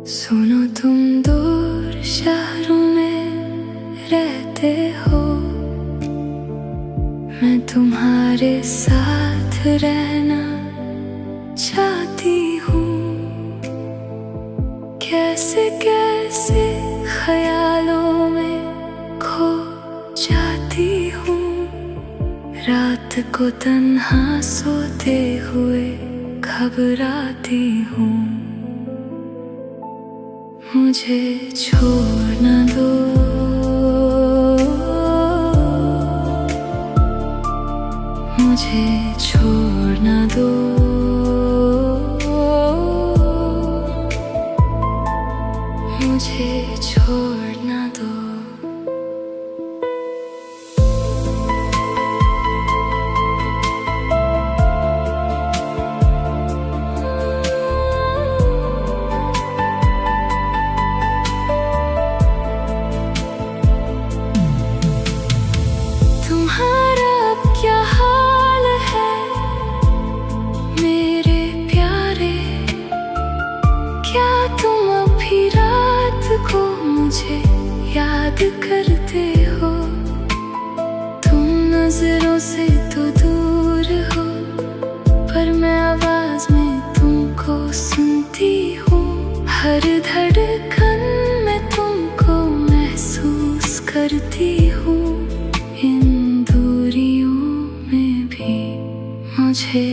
सुनो तुम दूर शहरों में रहते हो, मैं तुम्हारे साथ रहना चाहती हूँ। कैसे कैसे ख्यालों में खो जाती हूँ, रात को तन्हा सोते हुए घबराती हूँ। मुझे छोड़ न दो, मुझे छोड़ न दो, मुझे छोड़ न दो। तुम्हारा अब क्या हाल है मेरे प्यारे, क्या तुम अभी रात को मुझे याद करते हो? तुम नजरों से तो दूर हो, पर मैं आवाज में तुमको सुनती हूँ। हर धड़कन में तुमको महसूस करती हूँ। इन दूरियों में भी मुझे